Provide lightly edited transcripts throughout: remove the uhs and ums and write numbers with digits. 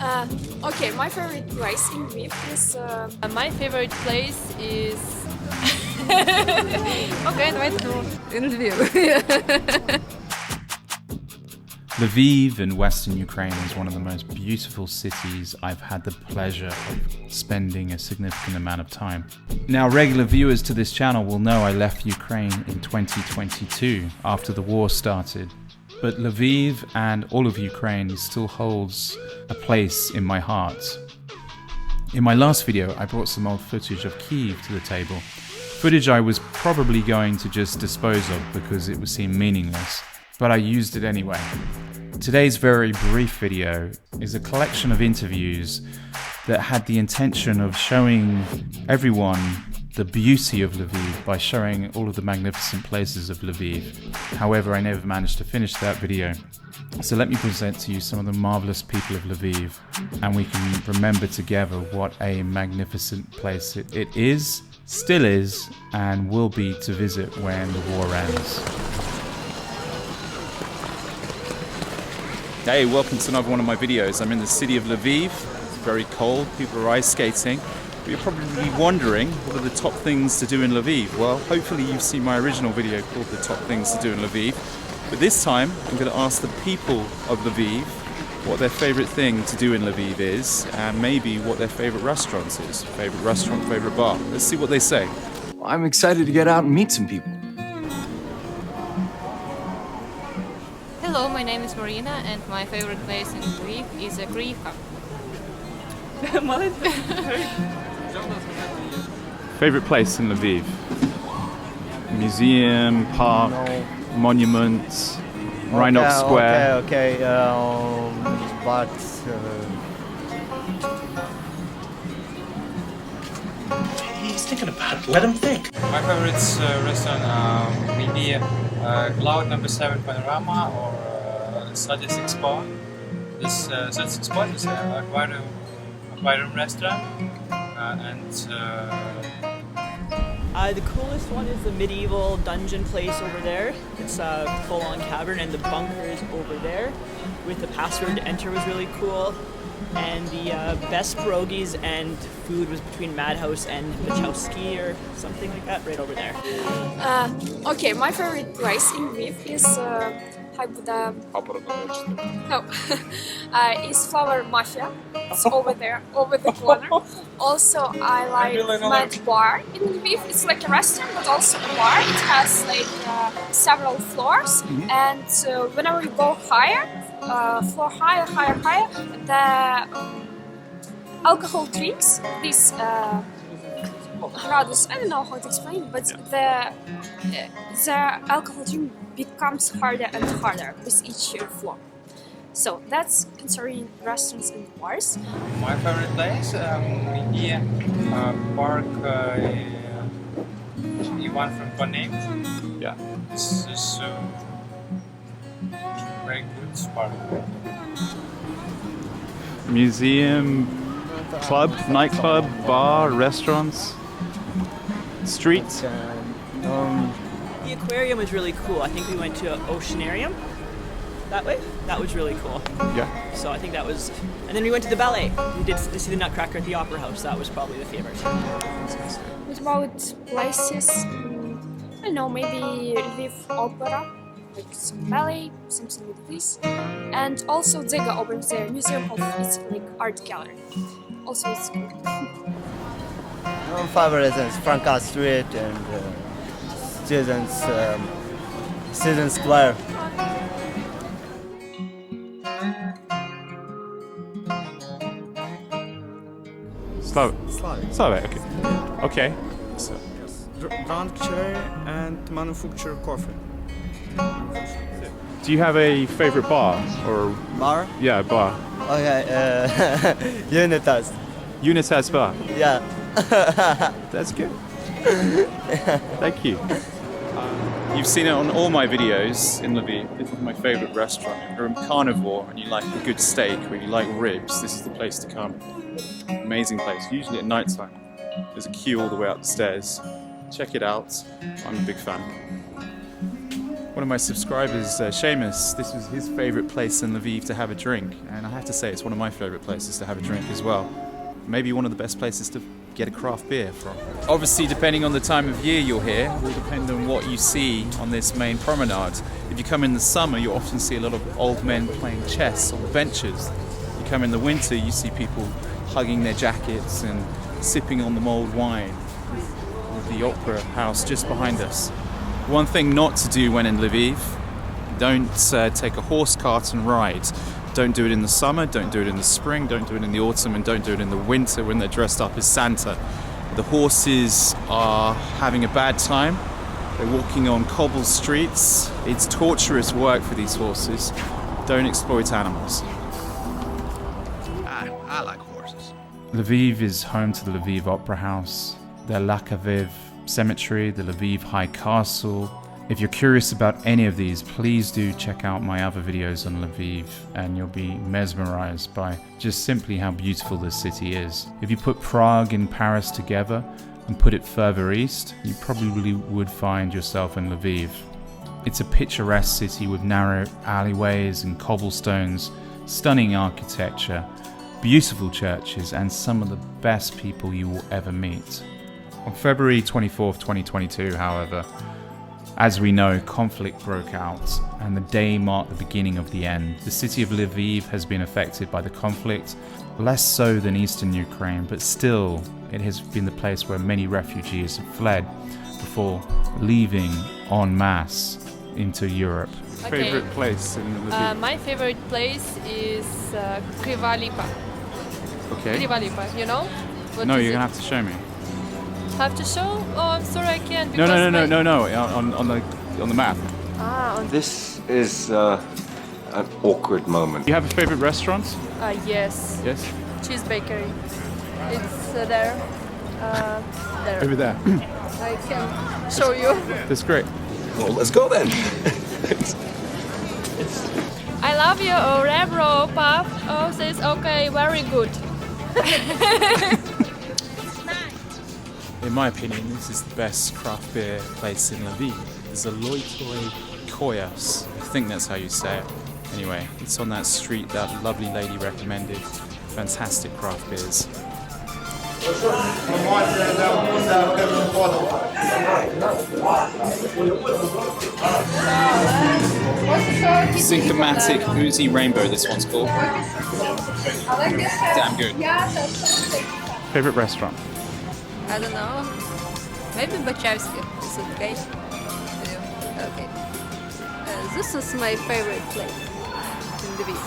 Okay, my favorite place in Lviv is... My favorite place is... Okay, давайте in Lviv. Lviv in Western Ukraine is one of the most beautiful cities I've had the pleasure of spending a significant amount of time. Now, regular viewers to this channel will know I left Ukraine in 2022 after the war started. But Lviv and all of Ukraine still holds a place in my heart. In my last video, I brought some old footage of Kyiv to the table. Footage I was probably going to just dispose of because it would seem meaningless, but I used it anyway. Today's very brief video is a collection of interviews that had the intention of showing everyone the beauty of Lviv by showing all of the magnificent places of Lviv. However, I never managed to finish that video. So let me present to you some of the marvelous people of Lviv, and we can remember together what a magnificent place it is, still is, and will be to visit when the war ends. Hey, welcome to another one of my videos. I'm in the city of Lviv. It's very cold, people are ice skating. But you're probably wondering, what are the top things to do in Lviv? Well, hopefully you've seen my original video called The Top Things to Do in Lviv. But this time, I'm going to ask the people of Lviv what their favourite thing to do in Lviv is, and maybe what their favourite restaurant is. Favourite restaurant, favourite bar. Let's see what they say. I'm excited to get out and meet some people. Hello, my name is Marina, and my favorite place in Lviv is Kryivka. Favourite place in Lviv? Museum, park, monument, Rynok Square. Okay, but he's thinking about it. Let him think. My favorite restaurant maybe Cloud number 7 Panorama or 36 Bar. This 36 Bar is an aquarium restaurant the coolest one is the medieval dungeon place over there. It's a full-on cavern, and the bunker is over there with the password to enter was really cool. And the best pierogies and food was between Madhouse and Wachowski or something like that, right over there. Okay, my favorite place in Lviv is is Flower Mafia. It's over there, over the corner. Also, I like Mad Bar in Lviv. It's like a restaurant, but also a bar. It has like several floors, and whenever you go higher, floor higher, the alcohol drinks, these I don't know how to explain, but the alcohol drink becomes harder and harder with each floor. So that's concerning restaurants and bars. my favorite place maybe park one from Panem. Yeah. This is very good park. Museum, club, nightclub, bar, restaurants, street. The aquarium was really cool. I think we went to Oceanarium that way. That was really cool. Yeah. So I think that was... And then we went to the ballet. We did see the Nutcracker at the Opera House. That was probably the favorite. What about places? I don't know, maybe Lviv Opera, like some ballet, something like this. And also Dzega over there, Museum of its like art gallery. Also it's good. my favorite is Franca Street and Citizen Square. Slavic, okay. Okay. So, Drunk chair and manufacture coffee. do you have a favorite bar or? Bar? Yeah, bar. Okay, Unitas. Unitas bar. Yeah. That's good. Thank you. You've seen it on all my videos in Lviv. This is my favorite restaurant. If you're a carnivore and you like a good steak or you like ribs, this is the place to come. Amazing place, usually at night time. There's a queue all the way up the stairs. Check it out. I'm a big fan. One of my subscribers, Seamus, this was his favourite place in Lviv to have a drink, and I have to say it's one of my favourite places to have a drink as well. Maybe one of the best places to get a craft beer from. Obviously, depending on the time of year you're here, will depend on what you see on this main promenade. If you come in the summer, you often see a lot of old men playing chess on the benches. You come in the winter, you see people hugging their jackets and sipping on the mulled wine with the opera house just behind us. One thing not to do when in Lviv, don't take a horse cart and ride. Don't do it in the summer, don't do it in the spring, don't do it in the autumn, and don't do it in the winter when they're dressed up as Santa. The horses are having a bad time. They're walking on cobble streets. It's torturous work for these horses. Don't exploit animals. I like horses. Lviv is home to the Lviv Opera House, the Lviv Cemetery, the Lviv High Castle. If you're curious about any of these, please do check out my other videos on Lviv and you'll be mesmerized by just simply how beautiful this city is. If you put Prague and Paris together and put it further east, you probably would find yourself in Lviv. It's a picturesque city with narrow alleyways and cobblestones, stunning architecture, beautiful churches, and some of the best people you will ever meet. On February 24th, 2022, however, as we know, conflict broke out, and the day marked the beginning of the end. The city of Lviv has been affected by the conflict, less so than eastern Ukraine, but still, it has been the place where many refugees have fled before leaving en masse into Europe. Okay. Favorite place in Lviv? My favorite place is Kriva Lipa. Okay. Kriva Lipa, you know? What No, is you're it? gonna have to show me. Have to show? Oh, I'm sorry, I can't. No, because on the map. This is an awkward moment. You have a favorite restaurant? Yes. Yes. Cheese Bakery. It's there. There. Over there. I can show you. That's great. Well, let's go then. I love you, oh, Rebro, Puff. Oh, says okay, very good. In my opinion, this is the best craft beer place in Lviv. Zalotoy Koyas. I think that's how you say it. Anyway, it's on that street that lovely lady recommended. Fantastic craft beers. Symptomatic Oozy Rainbow, this one's called. Damn good. Favorite restaurant? I don't know. Maybe Bachevsky. Is it okay? Okay. This is my favorite place in Lviv.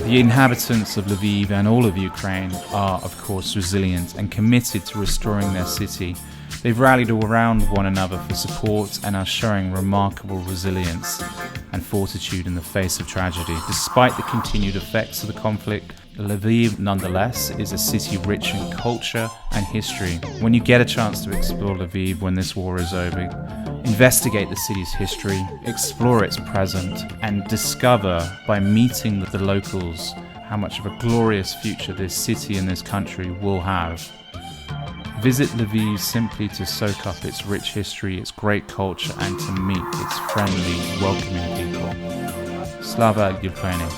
The inhabitants of Lviv and all of Ukraine are, of course, resilient and committed to restoring their city. They've rallied around one another for support and are showing remarkable resilience and fortitude in the face of tragedy. Despite the continued effects of the conflict, Lviv, nonetheless, is a city rich in culture and history. When you get a chance to explore Lviv when this war is over, investigate the city's history, explore its present, and discover by meeting the locals how much of a glorious future this city and this country will have. Visit Lviv simply to soak up its rich history, its great culture, and to meet its friendly, welcoming people. Slava Ukraine.